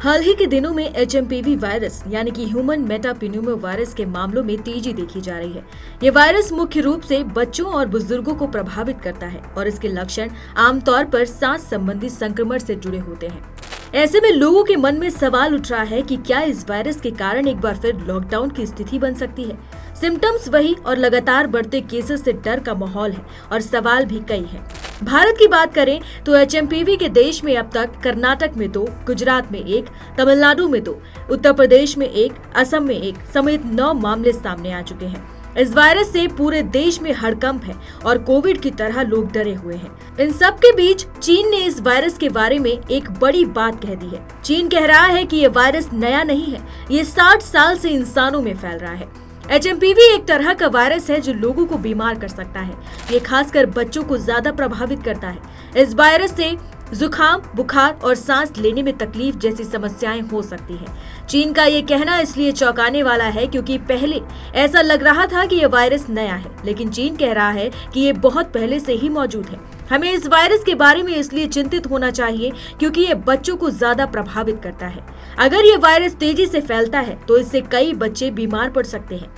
हाल ही के दिनों में HMPV वायरस यानी कि ह्यूमन मेटापेन्यूमो वायरस के मामलों में तेजी देखी जा रही है। ये वायरस मुख्य रूप से बच्चों और बुजुर्गों को प्रभावित करता है और इसके लक्षण आमतौर पर सांस संबंधी संक्रमण से जुड़े होते हैं। ऐसे में लोगों के मन में सवाल उठ रहा है कि क्या इस वायरस के कारण एक बार फिर लॉकडाउन की स्थिति बन सकती है। सिम्टम्स वही और लगातार बढ़ते केसेस से डर का माहौल है और सवाल भी कई हैं। भारत की बात करें तो HMPV के देश में अब तक कर्नाटक में 2, गुजरात में 1, तमिलनाडु में 2, उत्तर प्रदेश में 1, असम में 1 समेत 9 मामले सामने आ चुके हैं। इस वायरस से पूरे देश में हड़कंप है और कोविड की तरह लोग डरे हुए हैं। इन सब के बीच चीन ने इस वायरस के बारे में एक बड़ी बात कह दी है। चीन कह रहा है कि ये वायरस नया नहीं है, ये 60 साल से इंसानों में फैल रहा है। HMPV एक तरह का वायरस है जो लोगों को बीमार कर सकता है। ये खासकर बच्चों को ज्यादा प्रभावित करता है। इस वायरस से जुकाम, बुखार और सांस लेने में तकलीफ जैसी समस्याएं हो सकती हैं। चीन का ये कहना इसलिए चौंकाने वाला है क्योंकि पहले ऐसा लग रहा था कि ये वायरस नया है, लेकिन चीन कह रहा है कि ये बहुत पहले से ही मौजूद है। हमें इस वायरस के बारे में इसलिए चिंतित होना चाहिए क्योंकि ये बच्चों को ज्यादा प्रभावित करता है। अगर ये वायरस तेजी से फैलता है तो इससे कई बच्चे बीमार पड़ सकते हैं।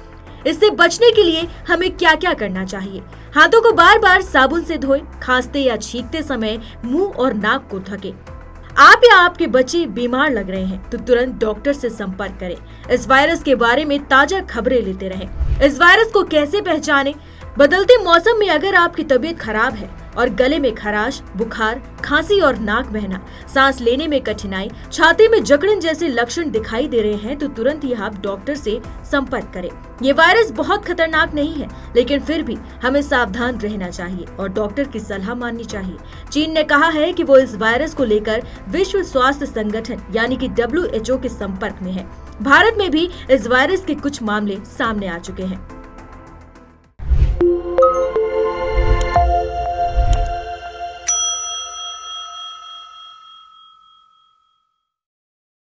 इससे बचने के लिए हमें क्या क्या करना चाहिए? हाथों को बार बार साबुन से धोएं, खांसते या छींकते समय मुंह और नाक को ढकें। आप या आपके बच्चे बीमार लग रहे हैं तो तुरंत डॉक्टर से संपर्क करें। इस वायरस के बारे में ताजा खबरें लेते रहें। इस वायरस को कैसे पहचानें? बदलते मौसम में अगर आपकी तबीयत खराब है और गले में खराश, बुखार, खांसी और नाक बहना, सांस लेने में कठिनाई, छाती में जकड़न जैसे लक्षण दिखाई दे रहे हैं तो तुरंत ही आप डॉक्टर से संपर्क करें। ये वायरस बहुत खतरनाक नहीं है, लेकिन फिर भी हमें सावधान रहना चाहिए और डॉक्टर की सलाह माननी चाहिए। चीन ने कहा है कि वो इस वायरस को लेकर विश्व स्वास्थ्य संगठन यानी कि WHO के संपर्क में है। भारत में भी इस वायरस के कुछ मामले सामने आ चुके हैं।